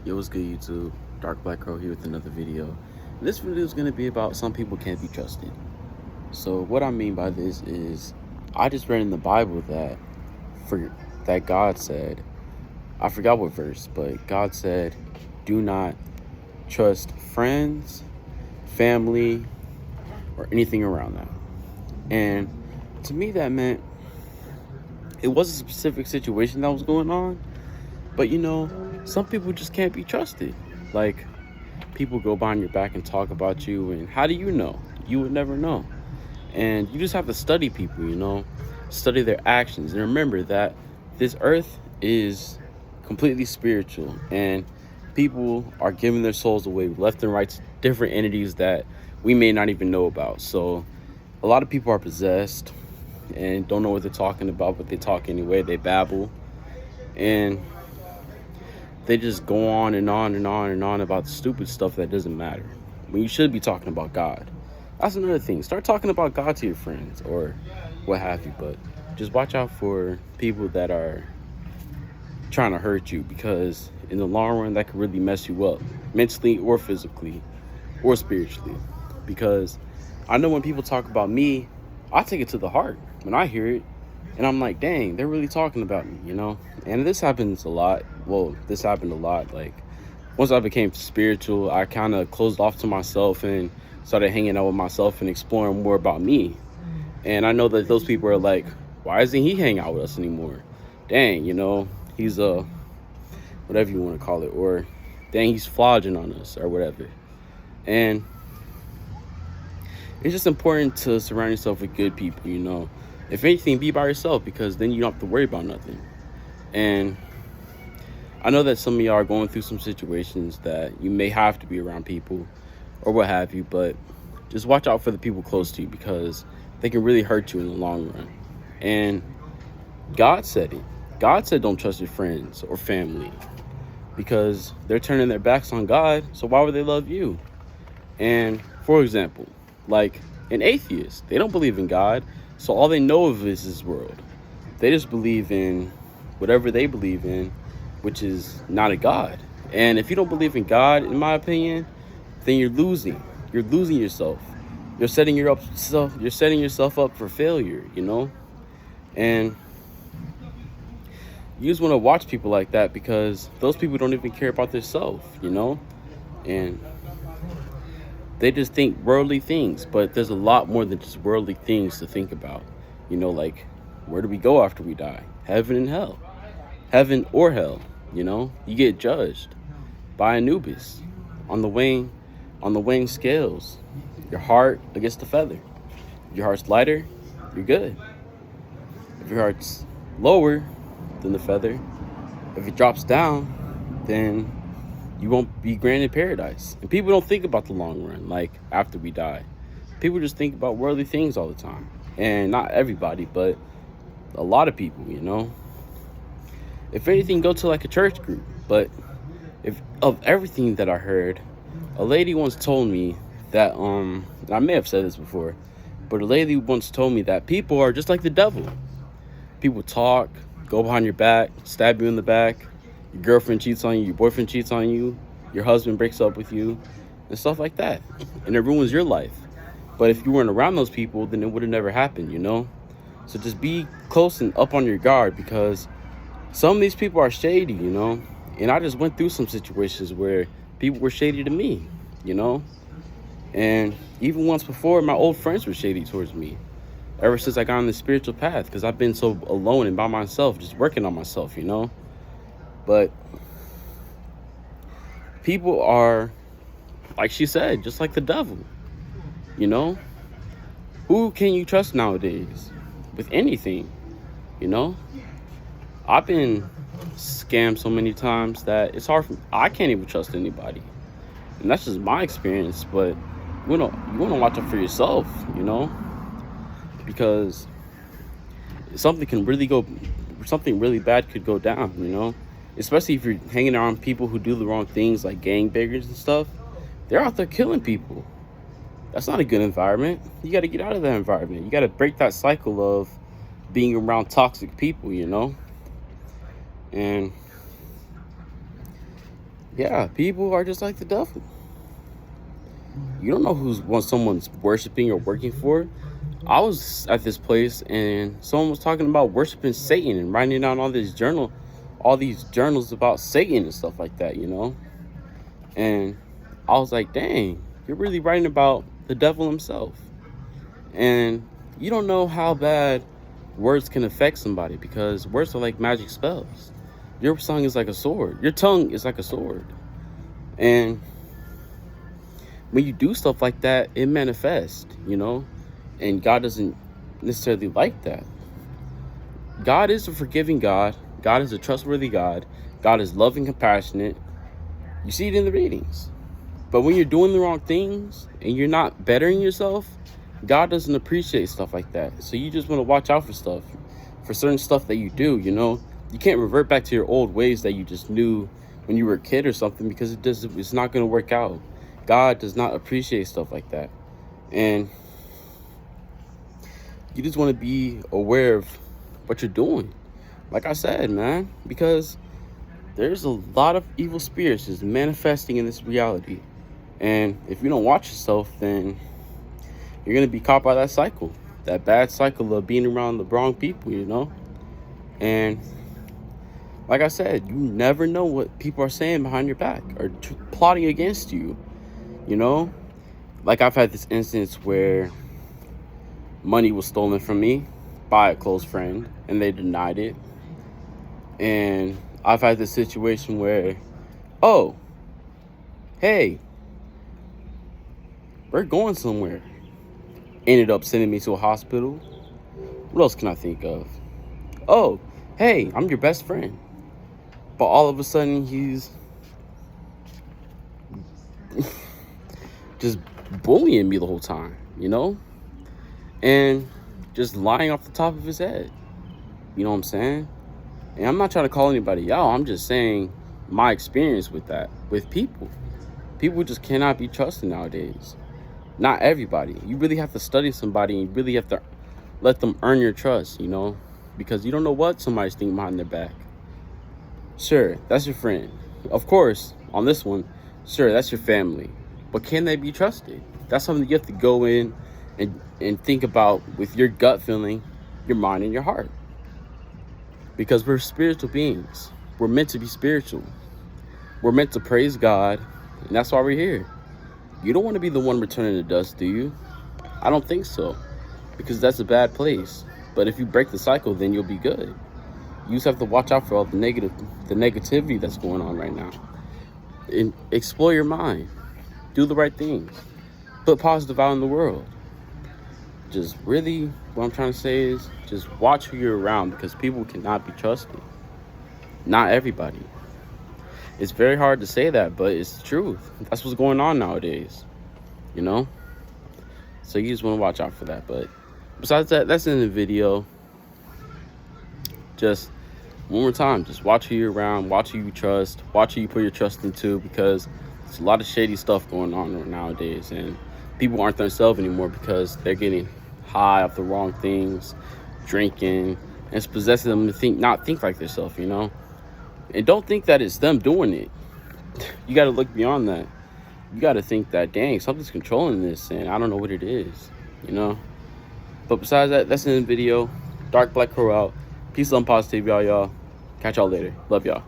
Yo, what's good, YouTube? Dark Black Crow here with another video. This video is going to be about some people can't be trusted. So what I mean by this is, I just read in the Bible that God said, I forgot what verse, but God said, do not trust friends, family, or anything around that. And to me, that meant it was a specific situation that was going on, but some people just can't be trusted. Like, people go behind your back and talk about you, and how do you know? You would never know. And you just have to study people, study their actions. And remember that this earth is completely spiritual, and people are giving their souls away left and right to different entities that we may not even know about. So a lot of people are possessed and don't know what they're talking about, but they talk anyway. They babble, and they just go on and on and on and on about stupid stuff that doesn't matter, when you should be talking about God. That's another thing. Start talking about God to your friends or what have you, but just watch out for people that are trying to hurt you, because in the long run, that could really mess you up, mentally or physically or spiritually. Because I know when people talk about me, I take it to the heart when I hear it, and I'm like, dang, they're really talking about me, And this happens a lot. Well, this happened a lot. Like, once I became spiritual, I kind of closed off to myself and started hanging out with myself and exploring more about me. And I know that those people are like, why isn't he hanging out with us anymore? Dang, he's whatever you want to call it, or dang, he's flogging on us or whatever. And it's just important to surround yourself with good people. If anything, be by yourself, because then you don't have to worry about nothing. And I know that some of y'all are going through some situations that you may have to be around people or what have you, but just watch out for the people close to you, because they can really hurt you in the long run. And God said it. God said don't trust your friends or family, because they're turning their backs on God, so why would they love you? And for example, like an atheist, they don't believe in God, so all they know of is this world. They just believe in whatever they believe in, which is not a God. And if you don't believe in God, in my opinion, then you're losing. You're losing yourself. You're setting yourself up for failure, And you just want to watch people like that, because those people don't even care about themselves, And they just think worldly things, but there's a lot more than just worldly things to think about. Like, where do we go after we die? Heaven and hell. Heaven or hell, You get judged by Anubis on the weighing scales. Your heart against the feather. If your heart's lighter, you're good. If your heart's lower than the feather, if it drops down, then you won't be granted paradise. And people don't think about the long run, like after we die. People just think about worldly things all the time. And not everybody, but a lot of people, If anything, go to like a church group. But if of everything that I heard, a lady once told me that, I may have said this before, but a lady once told me that people are just like the devil. People talk, go behind your back, stab you in the back. Your girlfriend cheats on you, your boyfriend cheats on you, your husband breaks up with you, and stuff like that. And it ruins your life. But if you weren't around those people, then it would have never happened, So just be close and up on your guard, because some of these people are shady, And I just went through some situations where people were shady to me, And even once before, my old friends were shady towards me. Ever since I got on the spiritual path, because I've been so alone and by myself, just working on myself, But people are, like she said, just like the devil, Who can you trust nowadays with anything, I've been scammed so many times that it's hard I can't even trust anybody. And that's just my experience, but you want to watch out for yourself, Because something really bad could go down, Especially if you're hanging around people who do the wrong things, like gangbangers and stuff. They're out there killing people. That's not a good environment. You got to get out of that environment. You got to break that cycle of being around toxic people, And Yeah, people are just like the devil. You don't know what someone's worshiping or working for. I was at this place and someone was talking about worshiping Satan and writing down all these journals about Satan and stuff like that, you know? And I was like, dang, you're really writing about the devil himself. And you don't know how bad words can affect somebody, because words are like magic spells. Your tongue is like a sword. Your tongue is like a sword. And when you do stuff like that, it manifests, you know? And God doesn't necessarily like that. God is a forgiving God. God is a trustworthy God. God is loving, compassionate. You see it in the readings. But when you're doing the wrong things and you're not bettering yourself, God doesn't appreciate stuff like that. So you just want to watch out for certain stuff that you do, you know? You can't revert back to your old ways that you just knew when you were a kid or something, because it's not going to work out. God does not appreciate stuff like that. And you just want to be aware of what you're doing. Like I said, man, because there's a lot of evil spirits just manifesting in this reality. And if you don't watch yourself, then you're going to be caught by that cycle, that bad cycle of being around the wrong people, you know? And like I said, you never know what people are saying behind your back or plotting against you, you know? Like I've had this instance where money was stolen from me by a close friend and they denied it. And I've had this situation where, oh, hey, we're going somewhere. Ended up sending me to a hospital. What else can I think of? Oh, hey, I'm your best friend. But all of a sudden, he's just bullying me the whole time, you know? And just lying off the top of his head. You know what I'm saying? And I'm not trying to call anybody out. I'm just saying my experience with that, with people. People just cannot be trusted nowadays. Not everybody. You really have to study somebody, and you really have to let them earn your trust, you know? Because you don't know what somebody's thinking behind their back. Sure, that's your friend. Of course, on this one, sure, that's your family. But can they be trusted? That's something you have to go in and think about with your gut feeling, your mind, and your heart. Because we're spiritual beings. We're meant to be spiritual. We're meant to praise God, and that's why we're here. You don't want to be the one returning the dust, do you? I don't think so, because that's a bad place. But if you break the cycle, then you'll be good. You just have to watch out for all the negativity that's going on right now. And explore your mind. Do the right things. Put positive out in the world. Just really, what I'm trying to say is, just watch who you're around, because people cannot be trusted. Not everybody. It's very hard to say that, but it's the truth. That's what's going on nowadays, you know? So you just want to watch out for that. But besides that, that's in the video. Just one more time, just watch who you're around, watch who you trust, watch who you put your trust into, because there's a lot of shady stuff going on nowadays, and people aren't themselves anymore because they're getting high off the wrong things, drinking, and it's possessing them to not think like themselves, you know? And don't think that it's them doing it. You got to look beyond that. You got to think that, dang, something's controlling this, and I don't know what it is, you know? But besides that, that's in the video. Dark Black Crow out. Peace, love, and positivity, y'all. Catch y'all later. Love y'all.